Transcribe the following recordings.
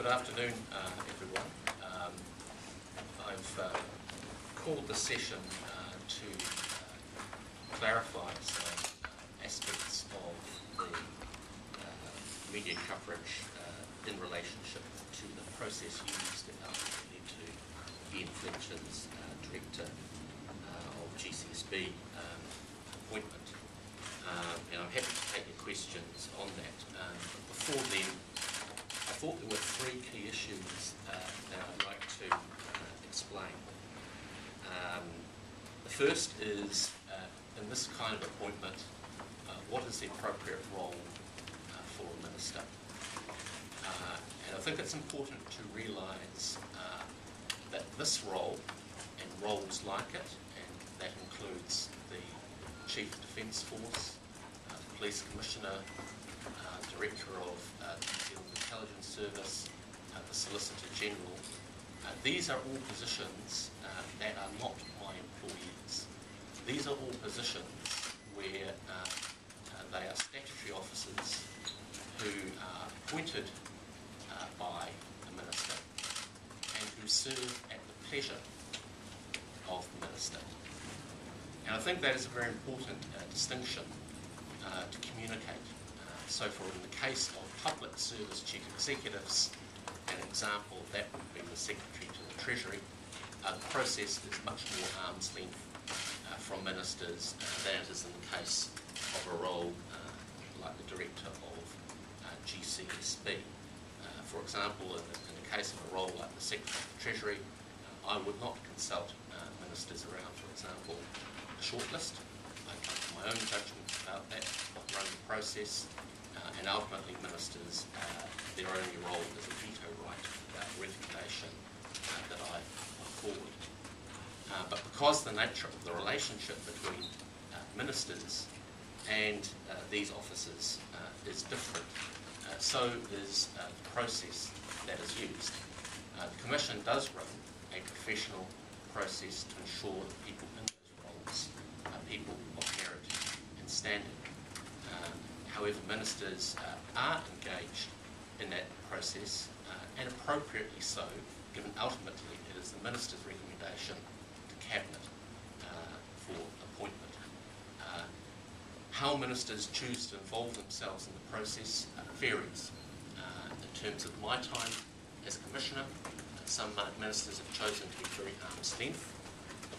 Good afternoon, everyone. I've called the session to clarify some aspects of the media coverage in relationship to the process used ultimately to Iain Fletcher's Director of GCSB appointment. And I'm happy to take your questions on that. But before then, I thought there were three key issues that I'd like to explain. The first is, in this kind of appointment, what is the appropriate role for a minister? And I think it's important to realise that this role and roles like it, and that includes the Chief of Defence Force, Police Commissioner, Director of the New Zealand Intelligence Service, the Solicitor General. These are all positions that are not my employees. These are all positions where they are statutory officers who are appointed by the Minister and who serve at the pleasure of the Minister. And I think that is a very important distinction to communicate. So for in the case of public service chief executives, an example of that would be the Secretary to the Treasury. The process is much more arm's length from ministers than it is in the case of a role like the Director of GCSB. For example, in the case of a role like the Secretary to the Treasury, I would not consult ministers around, for example, a shortlist. I come to my own judgment about that, run the process, and ultimately ministers, their only role is a veto right about recommendation that I put forward. But because the nature of the relationship between ministers and these officers is different, so is the process that is used. The Commission does run a professional process to ensure that people in those roles are people of merit and standing. However, ministers are engaged in that process, and appropriately so, given ultimately it is the Minister's recommendation to Cabinet for appointment. How ministers choose to involve themselves in the process varies. In terms of my time as Commissioner, some ministers have chosen to be very arm's length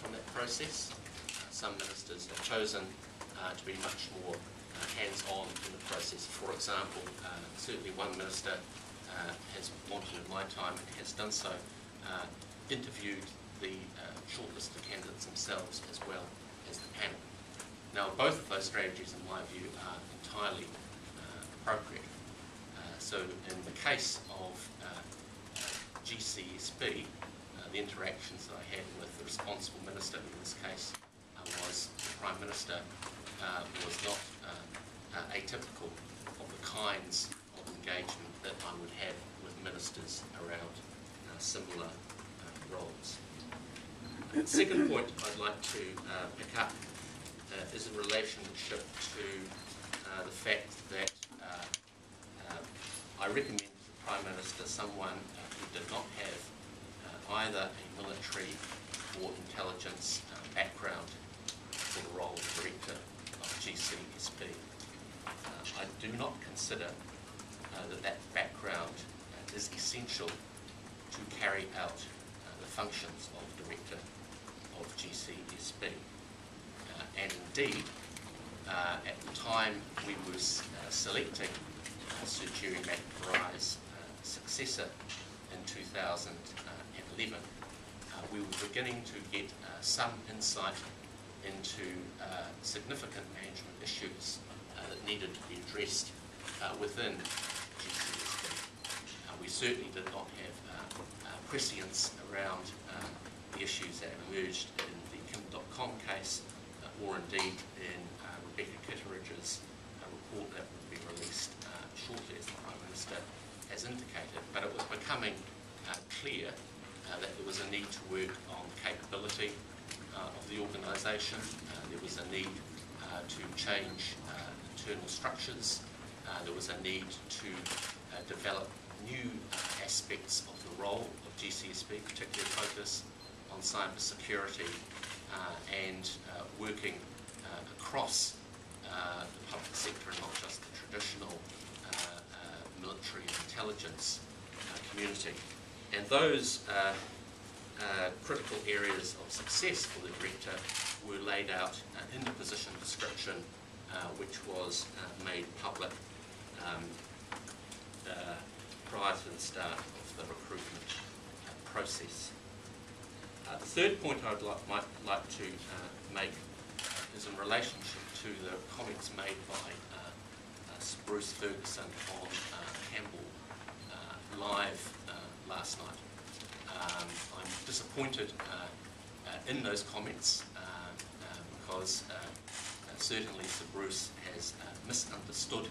from that process. Some ministers have chosen to be much more hands-on in the process. For example, certainly one minister has wanted in my time and has done so, interviewed the shortlisted candidates themselves as well as the panel. Now, both of those strategies, in my view, are entirely appropriate. So in the case of GCSB, the interactions that I had with the responsible minister, in this case was the Prime Minister, was not atypical of the kinds of engagement that I would have with ministers around similar roles. The second point I'd like to pick up is in relationship to the fact that I recommend to the Prime Minister someone who did not have either a military or intelligence background for the role of Director of GCSB. I do not consider that background is essential to carry out the functions of Director of GCSB. And indeed, at the time we were selecting Sir Jerry McBride's successor in 2011, we were beginning to get some insight into significant management issues that needed to be addressed within GCSB. We certainly did not have prescience around the issues that emerged in the Kim.com case, or indeed in Rebecca Kitteridge's report that would be released shortly, as the Prime Minister has indicated. But it was becoming clear that there was a need to work on the capability of the organisation. There was a need to change internal structures. There was a need to develop new aspects of the role of GCSB, particularly focus on cyber security and working across the public sector and not just the traditional military and intelligence community. And those critical areas of success for the Director were laid out in the position description, which was made public prior to the start of the recruitment process. The third point I might like to make is in relationship to the comments made by Sir Bruce Ferguson on Campbell Live last night. I'm disappointed in those comments because certainly Sir Bruce has misunderstood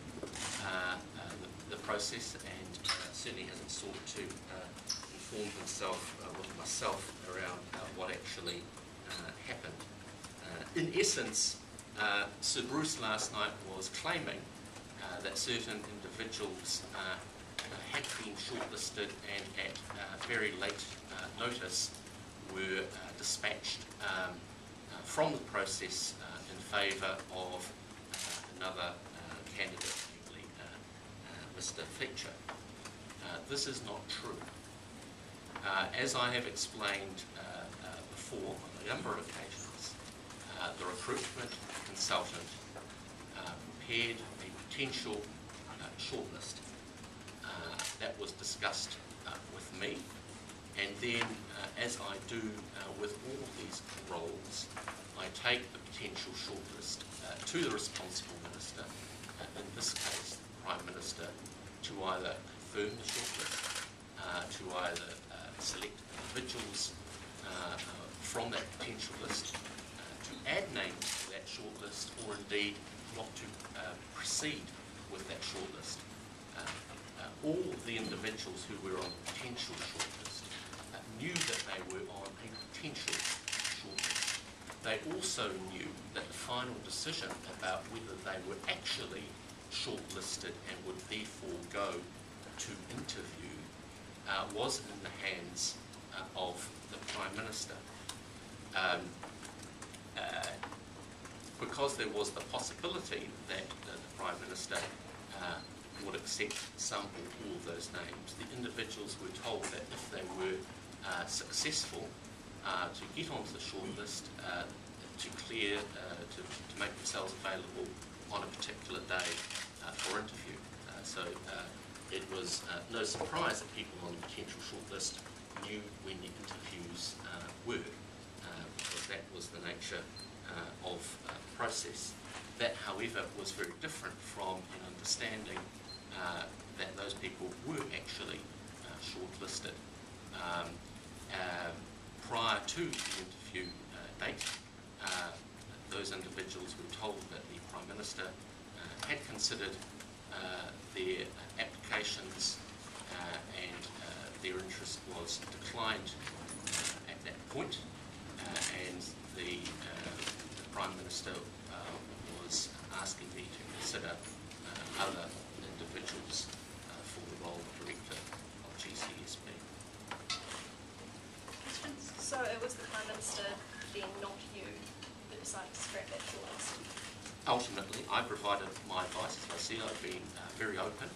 the process and certainly hasn't sought to inform himself with myself around what actually happened. In essence, Sir Bruce last night was claiming that certain individuals had been shortlisted and at very late notice were dispatched from the process in favour of another candidate, namely Mr. Fletcher. This is not true. As I have explained before on a number of occasions, the recruitment consultant prepared a potential shortlist that was discussed with me, and then as I do with all of these roles, I take the potential shortlist to the responsible minister, in this case the Prime Minister, to either confirm the shortlist, to either select individuals from that potential list, to add names to that shortlist, or indeed not to proceed with that shortlist. All the individuals who were on the potential shortlist knew that they were on a potential shortlist. They also knew that the final decision about whether they were actually shortlisted and would therefore go to interview was in the hands of the Prime Minister. Because there was the possibility that the Prime Minister would accept some or all of those names, the individuals were told that if they were successful to get onto the shortlist, to clear, to make themselves available on a particular day for interview. So it was no surprise that people on the potential shortlist knew when the interviews were, because that was the nature of the process. That, however, was very different from an understanding that those people were actually shortlisted. Prior to the interview date, those individuals were told that the Prime Minister had considered their applications and their interest was declined at that point, and the Prime Minister was asking me to consider other individuals for the role of Director of GCSB. Questions? So it was the Prime Minister, then not you, that decided to scrap that shortlist? Ultimately, I provided my advice. As I said, I've been very open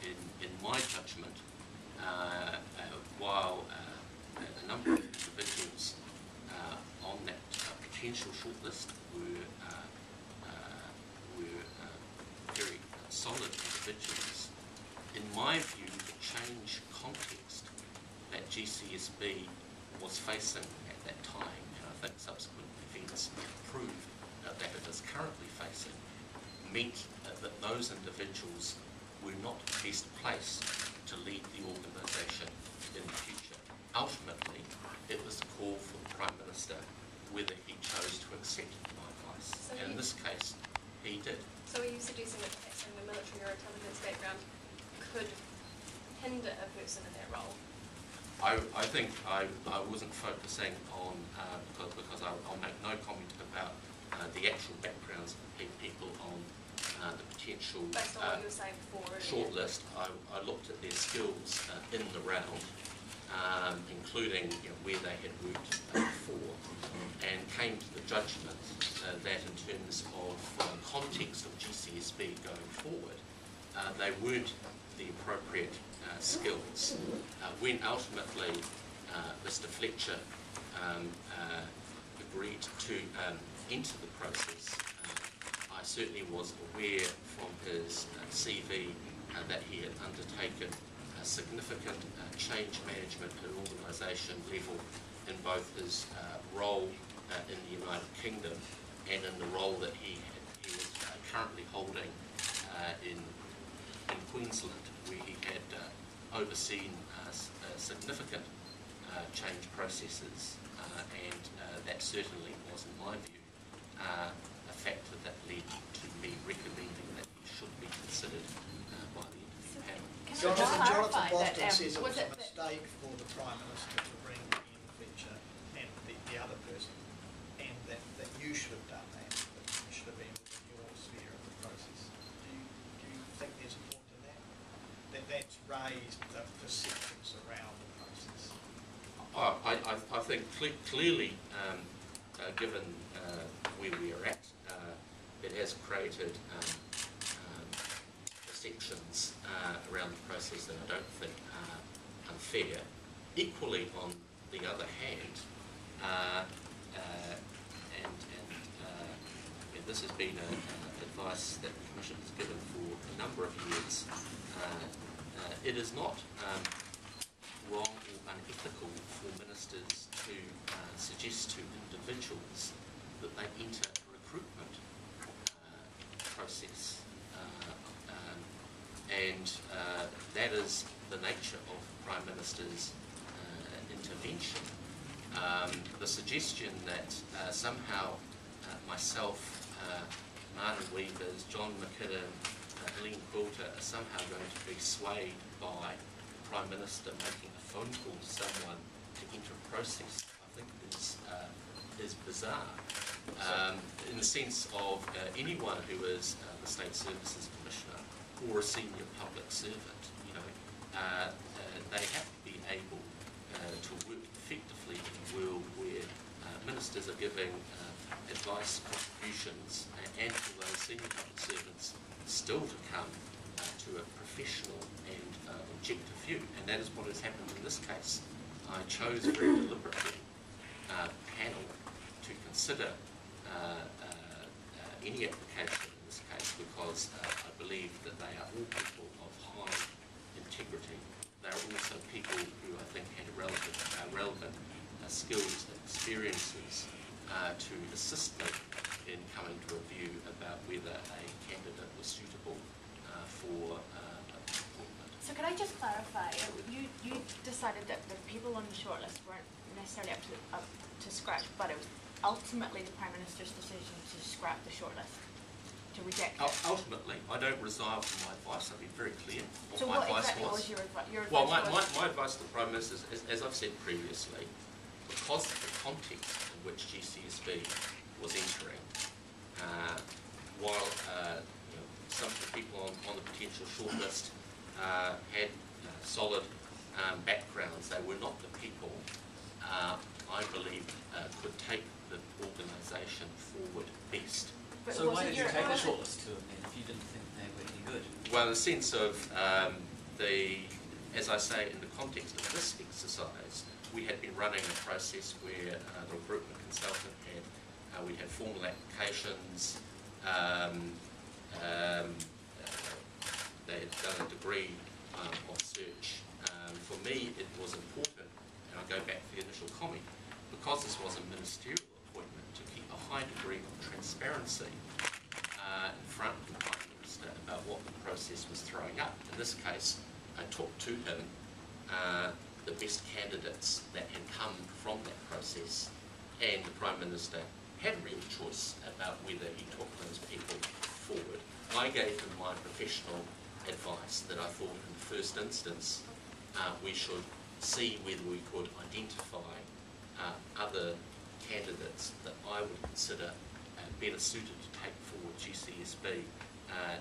in my judgment, while a number of individuals on that potential shortlist were very solid individuals. In my view, the change context that GCSB was facing at that time, and I think subsequent events proved that it is currently facing, meant that those individuals were not best placed to lead the organisation in the future. Ultimately, it was a call for the Prime Minister whether he chose to accept my advice. So and in this case, he did. So are you suggesting that perhaps having a military or intelligence background could hinder a person in that role? I think I wasn't focusing on, because I'll make no comment about the actual backgrounds of people on the potential Based on what you were saying before. shortlist, I looked at their skills in the round, including where they had worked before, and came to the judgment that in terms of context of GCSB going forward, they weren't the appropriate skills. When ultimately Mr. Fletcher agreed to enter the process, I certainly was aware from his CV that he had undertaken significant change management at organisation level in both his role in the United Kingdom and in the role that he was currently holding in Queensland, where he had overseen significant change processes, and that certainly was, in my view, a factor that led to me recommending that he should be considered by the interview panel. Jonathan Boston says it was a mistake for the Prime Minister to bring in Fletcher and the other person, and that you should have done that, you should have been within your sphere of the process. Do you think there's a point to that? That's raised the perceptions around the process? I think clearly, given where we are at, it has created perceptions around the process that I don't think are unfair. Equally, on the other hand, and this has been advice that the Commission has given for a number of years, it is not wrong or unethical for ministers to suggest to individuals that they enter a recruitment process, and that is the nature of the Prime Minister's intervention. The suggestion that somehow myself, Martin Weavers, John McKinnon, Helene Quilter are somehow going to be swayed by the Prime Minister making a phone call to someone to enter a process, I think is bizarre. In the sense of anyone who is the State Services Commissioner or a senior public servant, they have to be able to work effectively in a world where ministers are giving advice, contributions, and for those senior public servants still to come to a professional and objective view. And that is what has happened in this case. I chose very deliberately panel to consider any application in this case because I believe that they are all people of high integrity. They are also people who I think had relevant skills and experiences to assist me in coming to a view about whether a candidate was suitable for appointment. So could I just clarify, you decided that the people on the shortlist weren't necessarily up to scratch, but it was ultimately the Prime Minister's decision to scrap the shortlist, to reject it? Ultimately, I don't resign from my advice. I've been very clear so what my advice exactly was. Was your advice? Well, my advice to the Prime Minister is, as I've said previously, because of the context in which GCSB was entering, while some of the people on the potential shortlist had solid backgrounds, they were not the people I believe could take the organisation forward best. But so why did you take the shortlist to them then if you didn't think they were any good? Well, in the sense of as I say, in the context of this exercise, we had been running a process where the recruitment consultant we had formal applications, they had done a degree of search. For me, it was important, and I go back to the initial comment, because this was a ministerial appointment, to keep a high degree of transparency in front of the Prime Minister about what the process was throwing up. In this case, I took to him the best candidates that had come from that process, and the Prime Minister had a real choice about whether he took those people forward. I gave him my professional advice that I thought in the first instance we should see whether we could identify other candidates that I would consider better suited to take forward GCSB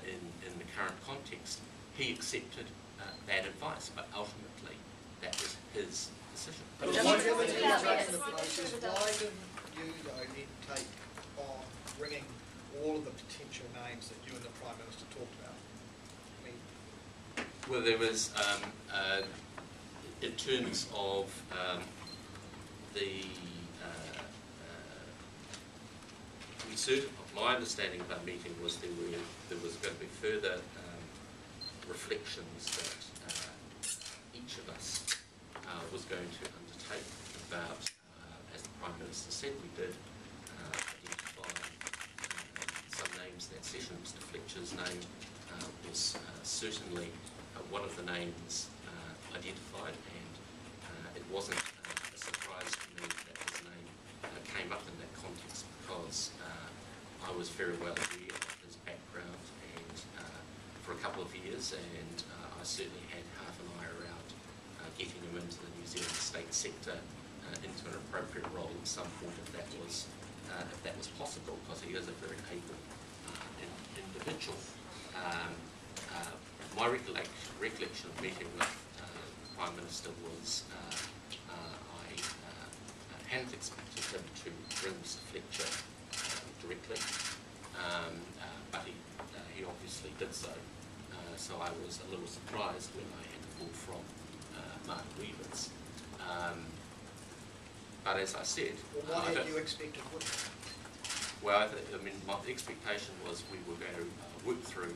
in the current context, he accepted that advice, but ultimately that was his decision. But why didn't you though then take on bringing all of the potential names that you and the Prime Minister talked about? I mean, well, there was, in terms of my understanding of our meeting was there was going to be further reflections that each of us was going to undertake about, as the Prime Minister said we did, identify some names in that session. Mr. Fletcher's name was certainly one of the names identified, and it wasn't a surprise to me that his name came up in that context, because I was very well aware of his background and for a couple of years, and I certainly had half an eye around getting him into the New Zealand state sector into an appropriate role at some point if that was possible, because he is a very able individual. My recollection of meeting with the Prime Minister was I hadn't expected him to bring Mr. Fletcher directly, but he obviously did so. So I was a little surprised when I had the call from Mark Weavers. But as I said, well, what had you expected would happen? Well, I mean, my expectation was we were going to work through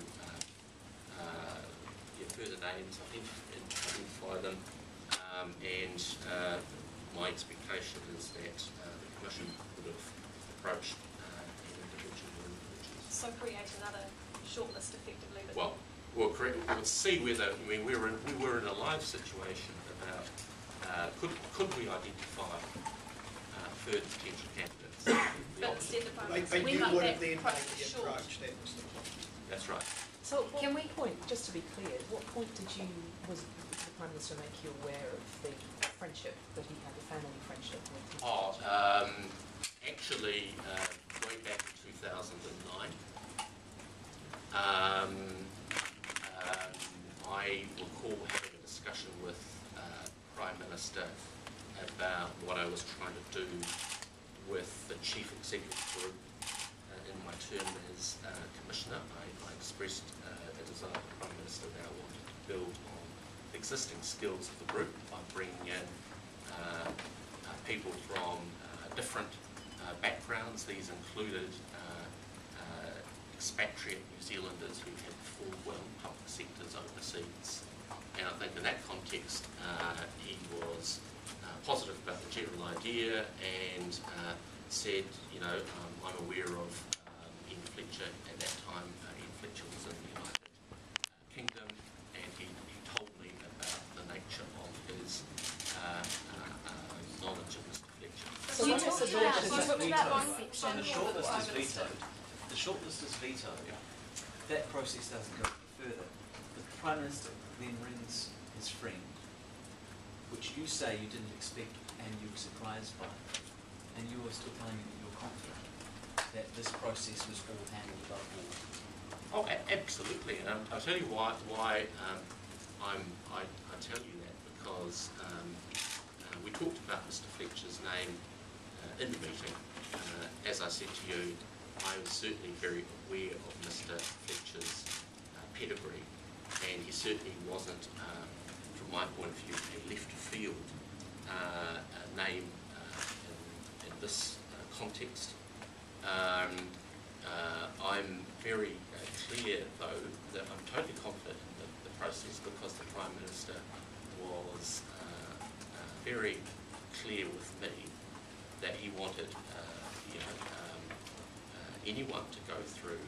further names, identify them, and my expectation is that the Commission would have approached an individual or individuals. So create another shortlist effectively. But Well, we'll see whether, I mean, we were in a live situation about could we identify further potential candidates. but instead the Prime But Minister you went would like have then that, made the short. approach, that was the point. That's right. So can we point, just to be clear, what point was the Prime Minister make you aware of the friendship that he had, the family friendship with his Actually, way back in 2009, I recall having a discussion with Prime Minister about what I was trying to do with the Chief Executive Group in my term as Commissioner. I expressed a desire to the Prime Minister that I wanted to build on the existing skills of the group by bringing in people from different backgrounds. These included expatriate New Zealanders who had performed well in public sectors overseas. And I think in that context he was positive about the general idea and said, you know, I'm aware of Iain Fletcher at that time. Iain Fletcher was in the United Kingdom, and he told me about the nature of his knowledge of Mr. Fletcher. So you talked about one So the shortlist is vetoed. The shortlist is vetoed. That process doesn't go any further. The Prime Minister then rings his friend, which you say you didn't expect and you were surprised by, and you were still telling me that you were confident that this process was all handled above board. Oh, absolutely, and I'll tell you why I tell you that, because we talked about Mr. Fletcher's name in the meeting. As I said to you, I was certainly very aware of Mr. Fletcher's pedigree, and he certainly wasn't, from my point of view, a left field name in this context. I'm very clear, though, that I'm totally confident in the process, because the Prime Minister was very clear with me that he wanted anyone to go through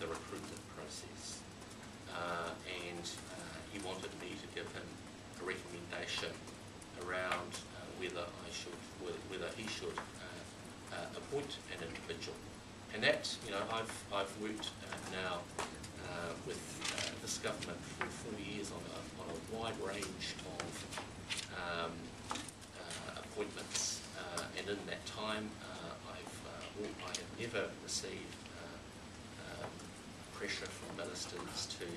the recruitment process, and he wanted me to give him a recommendation around whether he should appoint an individual. And that, you know, I've worked now with this government for 4 years on a wide range of appointments, and in that time I have never received pressure from ministers to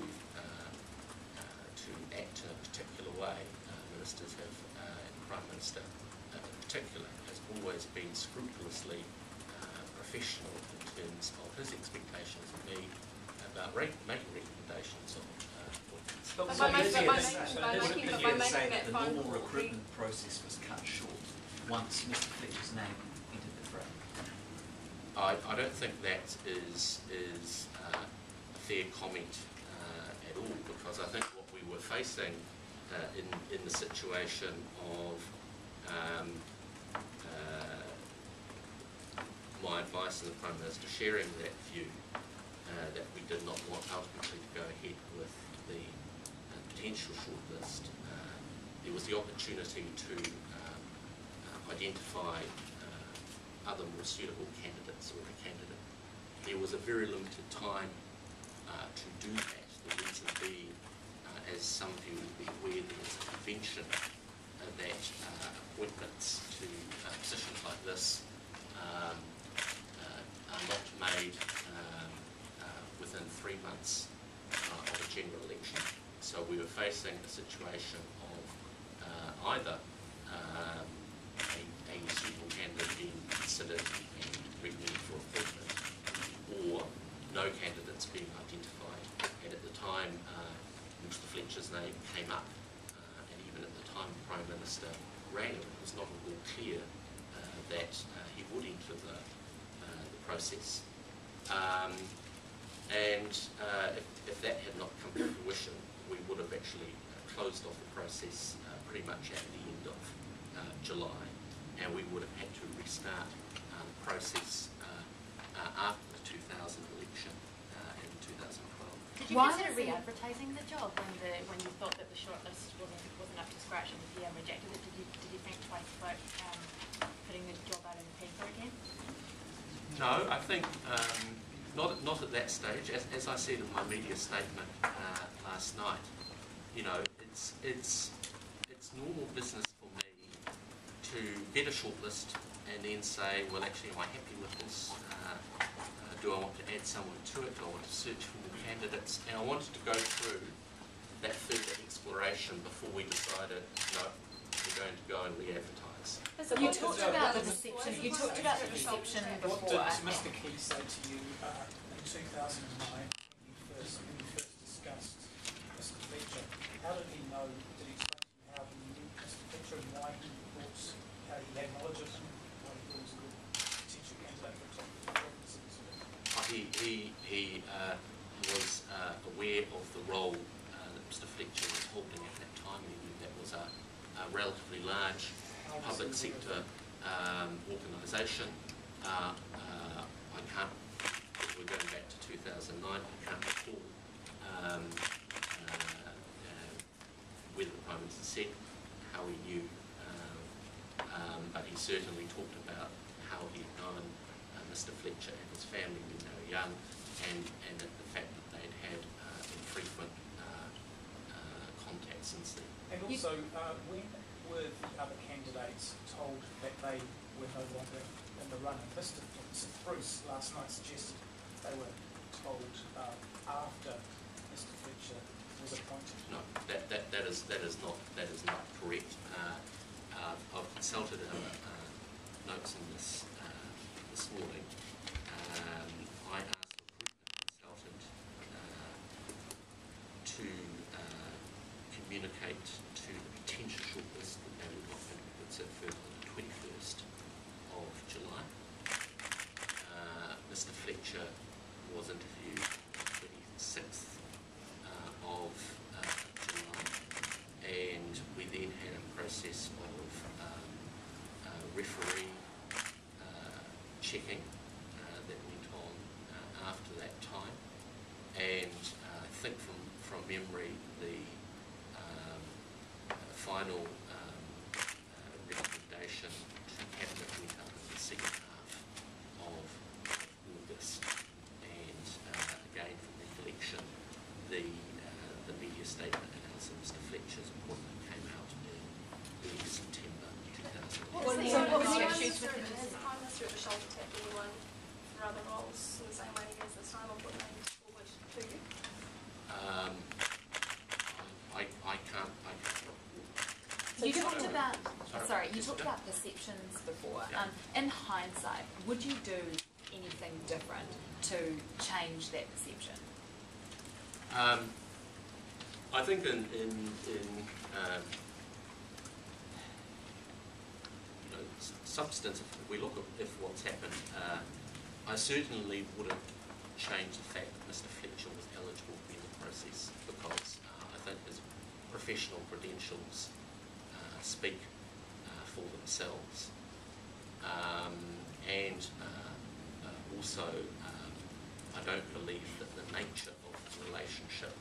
act in a particular way. Ministers have, and the Prime Minister in particular, has always been scrupulously professional in terms of his expectations of me about making recommendations on appointments. But by would it making- be by fair to say- making- would it be by fair to making say that that the phone normal call, recruitment process was cut short once Mr. Fletcher's name entered the fray? I don't think that is a fair comment at all, because I think what we were facing in the situation of my advice and the Prime Minister sharing that view, that we did not want ultimately to go ahead with the potential shortlist. There was the opportunity to identify other more suitable candidates or a candidate. There was a very limited time to do that. The reason being, as some of you will be aware, there is a convention that appointments to positions like this are not made within 3 months of a general election. So we were facing a situation of either a suitable candidate being considered and recommended for appointment, or no candidates being identified. And at the time, Mr. Fletcher's name came up, and even at the time the Prime Minister rang him, it was not at all clear that he would enter the process. If that had not come to fruition, we would have actually closed off the process pretty much at the end of July, and we would have had to restart the process after the 2000 election in 2012. Did you consider re-advertising the job when you thought that the shortlist wasn't up to scratch and the PM rejected it? Did you think twice about putting the job out in the paper again? No, I think not at that stage. As I said in my media statement last night, you know, it's normal business for me to get a shortlist and then say, well, actually, am I happy with this? Do I want to add someone to it? Do I want to search for more candidates? And I wanted to go through that further exploration before we decided, no, we're going to go and re-advertise. You talked about the reception. You talked about the reception What before. did Mr. Key say to you in 2009 when you first discussed Mr. Fletcher? How did he know? Did he explain to you how he knew Mr. Fletcher and why he thought, how he had knowledge of him, why he thought he was a good potential candidate for top appointments? He was aware of the role that Mr. Fletcher was holding at that time. He knew that was a relatively large public sector organisation. I can't, we're going back to 2009, I can't recall whether the Prime Minister said how he knew, but he certainly talked about how he had known Mr. Fletcher and his family when they were young, and the fact that they'd had infrequent contact since then. And also, when were the other candidates told that they were no longer in the running? Mr. Bruce last night suggested they were told after Mr. Fletcher was appointed. No, that is not correct. I've consulted notes on this this morning. I asked the recruitment consultant to communicate to the potential shortlist that they would not want to consider further than the 21st of July. Mr. Fletcher was interviewed on the 26th of July, and we then had a process of referee checking that went on after that time, and I think from memory the final recommendation to Cabinet went up in the second half of August, and again from recollection the media statement announcing Mr. Fletcher's appointment came out in early September 2000. What was the issues with Has it? the Prime Minister ever shoulder tapped anyone for other roles in the same way he has this time, or would to you? I can't. You talked about, Sorry, you talked about perceptions before. Yeah. In hindsight, would you do anything different to change that perception? I think in substance, if we look at what's happened, I certainly wouldn't change the fact that Mr. Fletcher was eligible to be in the process, because I think his professional credentials speak for themselves. And also, I don't believe that the nature of his relationship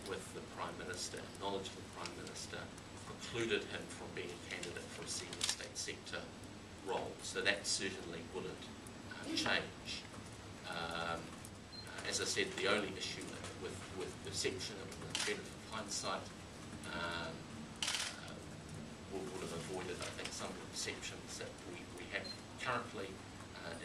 with the Prime Minister, knowledge of the Prime Minister, precluded him from being a candidate for a senior state sector role. So that certainly wouldn't change. As I said, the only issue with perception and the benefit of hindsight would have avoided, I think, some of the perceptions that we have currently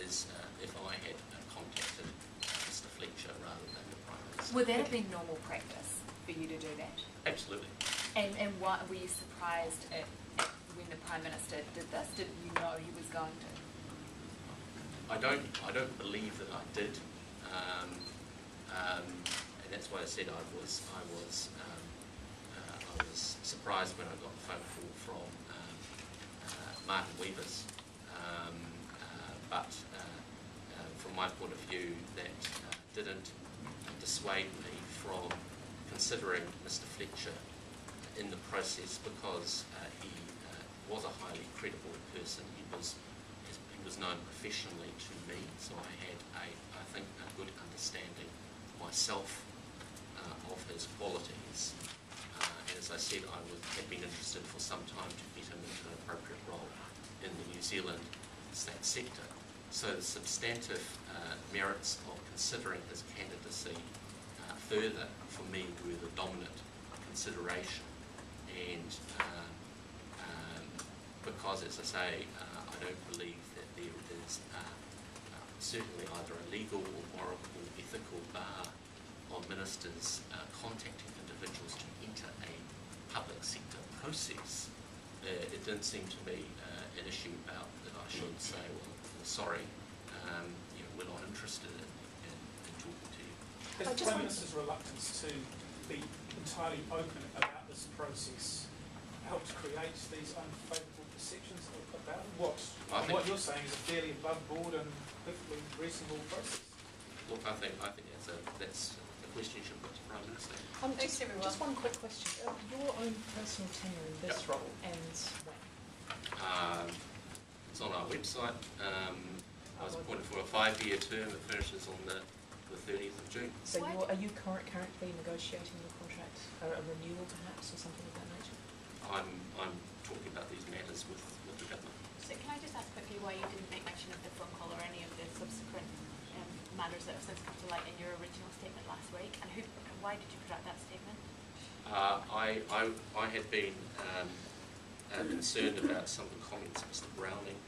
is if I had contacted Mr. Fletcher rather than the Prime Minister. Would that have been normal practice for you to do that? Absolutely. And why were you surprised when the Prime Minister did this? Did you know he was going to? I don't believe that I did, and that's why I said I was surprised when I got the phone call from Martin Weavers, but from my point of view, that didn't dissuade me from considering Mr. Fletcher in the process, because he was a highly credible person. He was known professionally to me, so I had I think a good understanding myself of his qualities. And as I said, had been interested for some time to get him into an appropriate role in the New Zealand state sector. So the substantive merits of considering his candidacy further, for me, were the dominant consideration. And because, as I say, I don't believe that there is certainly either a legal or moral or ethical bar on ministers contacting individuals to enter a public sector process. It didn't seem to be an issue about that I should say, well sorry, we're not interested in talking to you. Has the Prime Minister's reluctance to be entirely open about this process helped create these unfavourable perceptions about what you're saying is a fairly above board and perfectly reasonable process? Look, I think that's a question you should put to the Prime Minister. Thanks, everyone. Just one quick question. Your own personal tenure in this role ends when? It's on our website. I was appointed for a 5-year term. It finishes on the 30th of June. So are you currently negotiating your contract, a renewal perhaps, or something of that nature? I'm talking about these matters with the government. So can I just ask quickly why you didn't make mention of the phone call or any of the subsequent matters that have since come to light in your original statement last week, and why did you put out that statement? I had been concerned about some of the comments Mr. Browning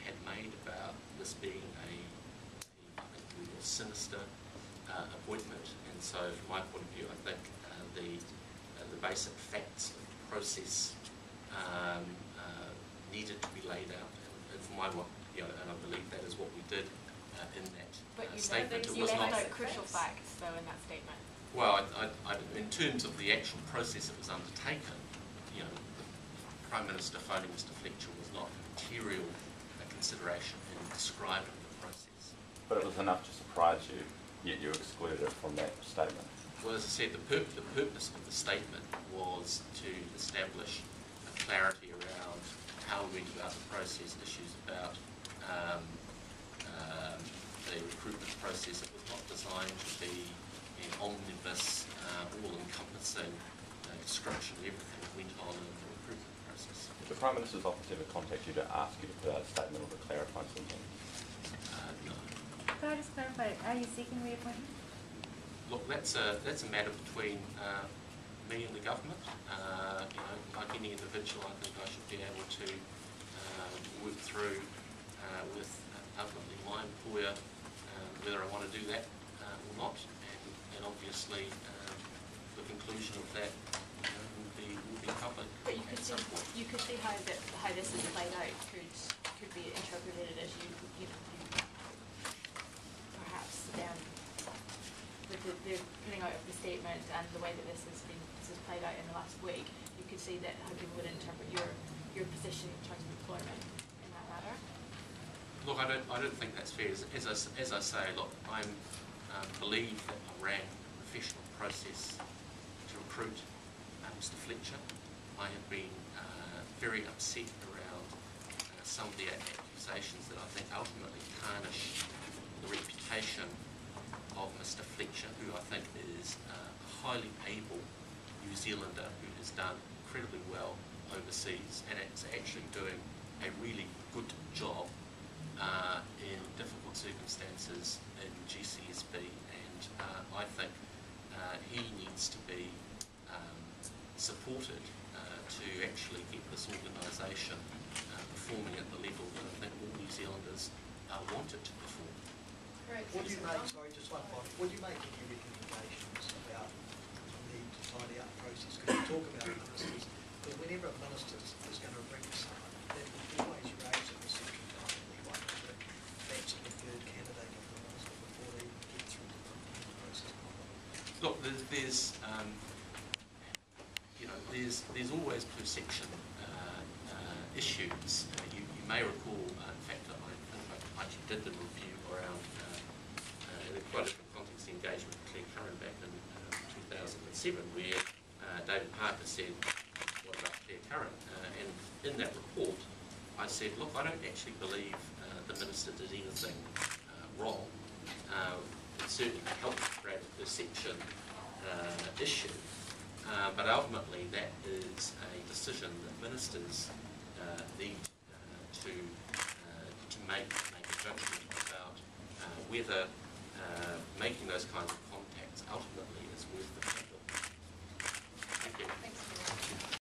had made about this being I think, a sinister appointment, and so from my point of view, I think the basic facts of the process needed to be laid out, and for my and I believe that is what we did in that statement. You left out crucial facts though in that statement. Well, in terms of the actual process that was undertaken, the Prime Minister phoning Mr. Fletcher was not a material consideration in describing the process. But it was enough to surprise you, yet you excluded it from that statement. Well, as I said, the purpose of the statement was to establish a clarity around how we went about the process, issues about the recruitment process. It was not designed to be an omnibus, all-encompassing description of everything that went on in the recruitment process. Did the Prime Minister's office ever contact you to ask you to put out a statement or to clarify something? No. Can I just clarify, are you seeking reappointment? Look, that's a matter between me and the government. Like any individual, I think I should be able to work through with ultimately my employer whether I want to do that or or not, and obviously the conclusion of that will be public. But you could see how this is played out could be interpreted as you perhaps with the putting out of the statement and the way that this has played out in the last week, you could see that how people would interpret your position in terms of employment in that matter. Look, I don't think that's fair. As I say, look, I believe that I ran a professional process to recruit Mr. Fletcher. I have been very upset around some of the accusations that I think ultimately tarnish the reputation of Mr. Fletcher, who I think is a highly able New Zealander who has done incredibly well overseas and is actually doing a really good job in difficult circumstances in GCSB, and I think he needs to be supported to actually get this organisation performing at the level that I think all New Zealanders want it to perform. Would you make, sorry, just one point, would you make any recommendations about the need to tidy up the process? Because you talk about ministers, because whenever a minister is going to bring someone, they will always raise a reception time anyway, that that's a preferred candidate of the minister before they even get through the process. Look, there's always perception issues. You may recall, in fact, I think I actually did the review around in quite a different context, the engagement with Claire Curran back in 2007, where David Parker said, what about Claire Curran? And in that report, I said, look, I don't actually believe the minister did anything wrong. It certainly helped create a perception issue. But ultimately, that is a decision that ministers need to make a judgment about whether making those kinds of